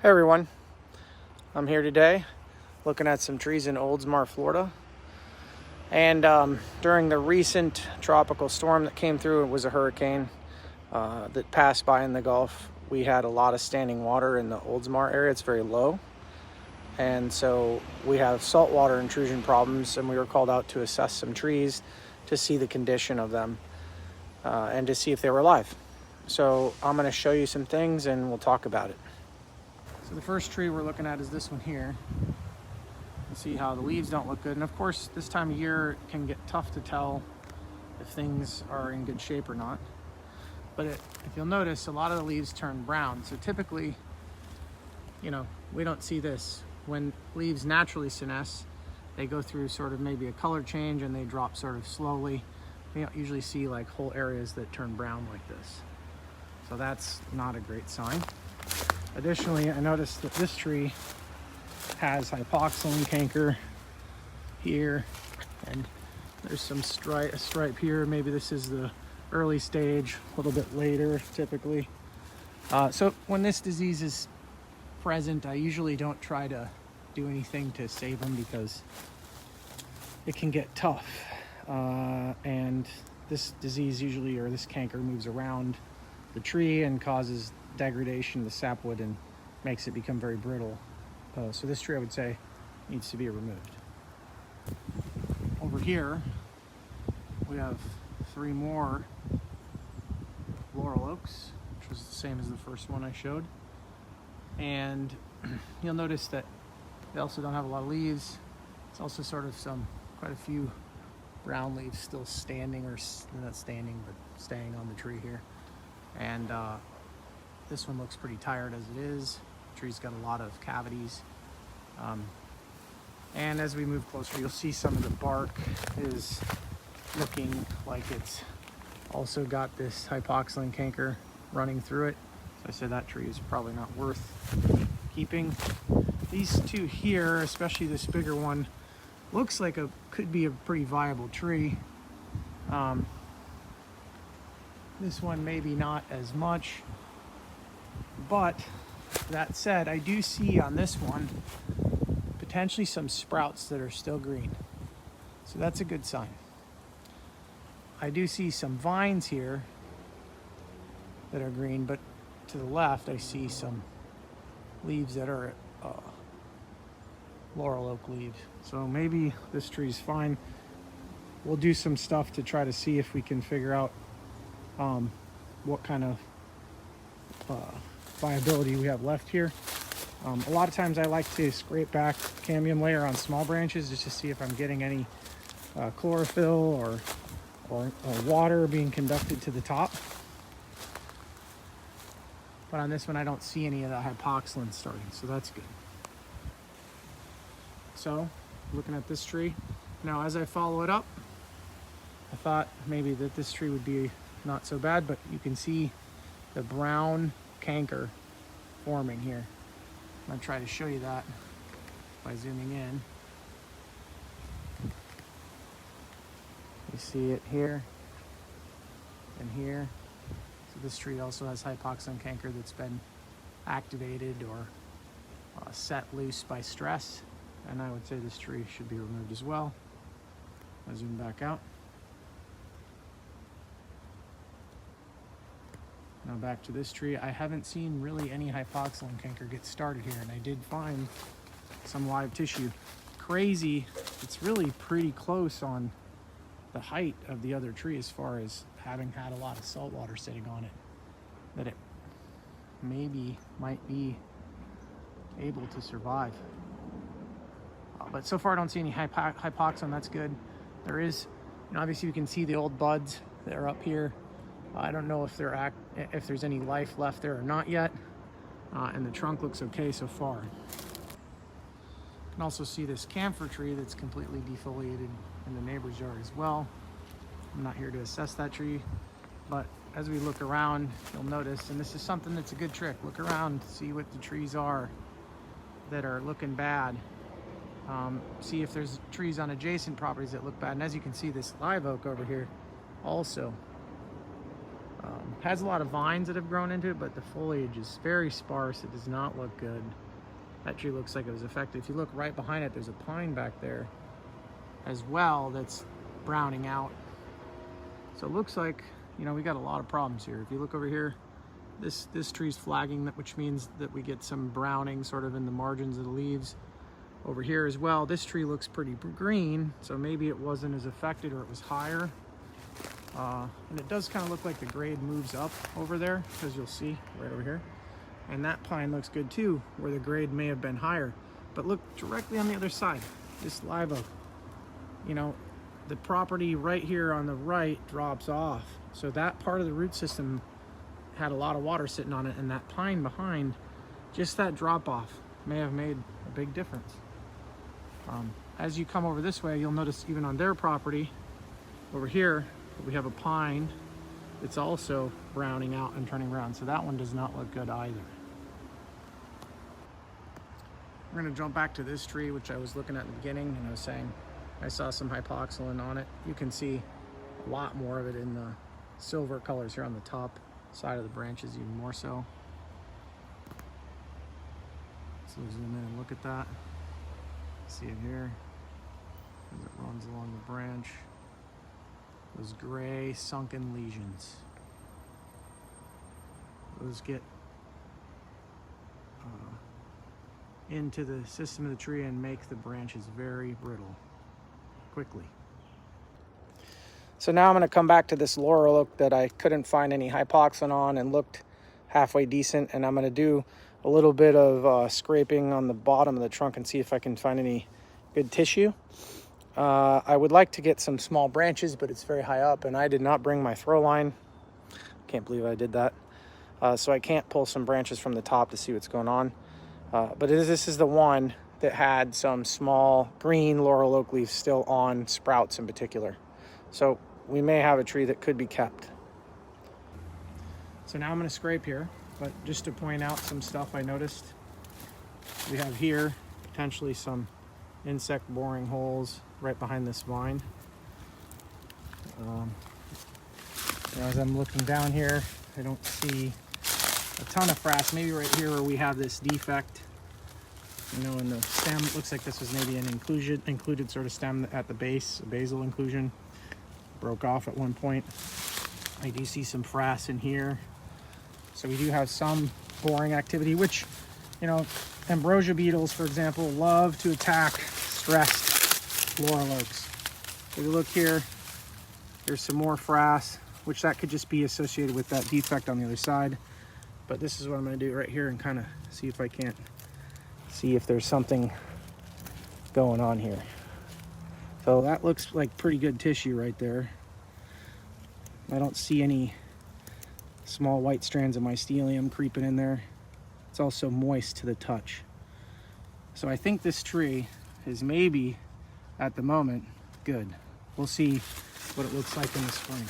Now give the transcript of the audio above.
Hey everyone, I'm here today looking at some trees in Oldsmar, Florida. And during the recent tropical storm that came through, it was a hurricane that passed by in the Gulf. We had a lot of standing water in the Oldsmar area. It's very low. And so we have saltwater intrusion problems, and we were called out to assess some trees to see the condition of them and to see if they were alive. So I'm going to show you some things and we'll talk about it. So the first tree we're looking at is this one here. You see how the leaves don't look good. And of course, this time of year it can get tough to tell if things are in good shape or not. But if you'll notice, a lot of the leaves turn brown. So typically, we don't see this. When leaves naturally senesce, they go through sort of maybe a color change and they drop sort of slowly. We don't usually see like whole areas that turn brown like this. So that's not a great sign. Additionally, I noticed that this tree has Hypoxylon Canker here, and there's some a stripe here. Maybe this is the early stage, a little bit later typically. So when this disease is present, I usually don't try to do anything to save them because it can get tough. And this disease usually, or this canker, moves around the tree and causes degradation of the sapwood and makes it become very brittle. So this tree, I would say, needs to be removed. Over here, we have 3 more laurel oaks, which was the same as the first one I showed. And you'll notice that they also don't have a lot of leaves. It's also sort of quite a few brown leaves still standing, or not standing, but staying on the tree here. And this one looks pretty tired as it is. The tree's got a lot of cavities. And as we move closer, you'll see some of the bark is looking like it's also got this Hypoxylon Canker running through it. So I said that tree is probably not worth keeping. These two here, especially this bigger one, looks like could be a pretty viable tree. This one maybe not as much. But that said, I do see on this one potentially some sprouts that are still green. So that's a good sign. I do see some vines here that are green, but to the left I see some leaves that are laurel oak leaves. So maybe this tree's fine. We'll do some stuff to try to see if we can figure out what kind of viability we have left here. A lot of times I like to scrape back cambium layer on small branches just to see if I'm getting any chlorophyll or water being conducted to the top. But on this one I don't see any of the hypoxylon starting, so that's good. So looking at this tree now, as I follow it up, I thought maybe that this tree would be not so bad, but you can see the brown canker forming here. I'm going to try to show you that by zooming in. You see it here and here. So this tree also has Hypoxylon Canker that's been activated or set loose by stress, and I would say this tree should be removed as well. I'll zoom back out. Now back to this tree. I haven't seen really any Hypoxylon Canker get started here, and I did find some live tissue. Crazy, it's really pretty close on the height of the other tree as far as having had a lot of salt water sitting on it, that it might be able to survive. But so far I don't see any Hypoxylon. That's good. There is, obviously you can see the old buds that are up here. I don't know if there's any life left there or not yet, and the trunk looks okay so far. You can also see this camphor tree that's completely defoliated in the neighbor's yard as well. I'm not here to assess that tree, but as we look around, you'll notice, and this is something that's a good trick, look around, see what the trees are that are looking bad. See if there's trees on adjacent properties that look bad. And as you can see, this live oak over here also Has a lot of vines that have grown into it, but the foliage is very sparse. It does not look good. That tree looks like it was affected. If you look right behind it, there's a pine back there as well that's browning out. So it looks like, you know, we got a lot of problems here. If you look over here, this tree's flagging, which means that we get some browning sort of in the margins of the leaves. Over here as well, this tree looks pretty green, so maybe it wasn't as affected or it was higher. And it does kind of look like the grade moves up over there, as you'll see right over here. And that pine looks good too, where the grade may have been higher. But look directly on the other side, this live oak. You know, the property right here on the right drops off. So that part of the root system had a lot of water sitting on it, and that pine behind, just that drop off may have made a big difference. As you come over this way, you'll notice even on their property, over here, we have a pine that's also browning out and turning brown. So that one does not look good either. We're gonna jump back to this tree, which I was looking at in the beginning, and I was saying I saw some hypoxylon on it. You can see a lot more of it in the silver colors here on the top side of the branches, even more so. So zoom in and look at that. See it here as it runs along the branch. Those gray sunken lesions. Those get into the system of the tree and make the branches very brittle quickly. So now I'm going to come back to this laurel oak that I couldn't find any hypoxylon on and looked halfway decent, and I'm going to do a little bit of scraping on the bottom of the trunk and see if I can find any good tissue. I would like to get some small branches, but it's very high up, and I did not bring my throw line. Can't believe I did that. So I can't pull some branches from the top to see what's going on. But this is the one that had some small green laurel oak leaves still on, sprouts in particular. So we may have a tree that could be kept. So now I'm going to scrape here, but just to point out some stuff I noticed. We have here potentially some insect boring holes right behind this vine. As I'm looking down here, I don't see a ton of frass. Maybe right here where we have this defect, you know, in the stem. It looks like this was maybe an included sort of stem at the base, a basal inclusion. Broke off at one point. I do see some frass in here. So we do have some boring activity, which, you know, ambrosia beetles, for example, love to attack stressed laurel oaks. If you look here, there's some more frass, which that could just be associated with that defect on the other side. But this is what I'm going to do right here and kind of see if I can't see if there's something going on here. So that looks like pretty good tissue right there. I don't see any small white strands of mycelium creeping in there. It's also moist to the touch. So I think this tree is maybe, at the moment, good. We'll see what it looks like in the spring.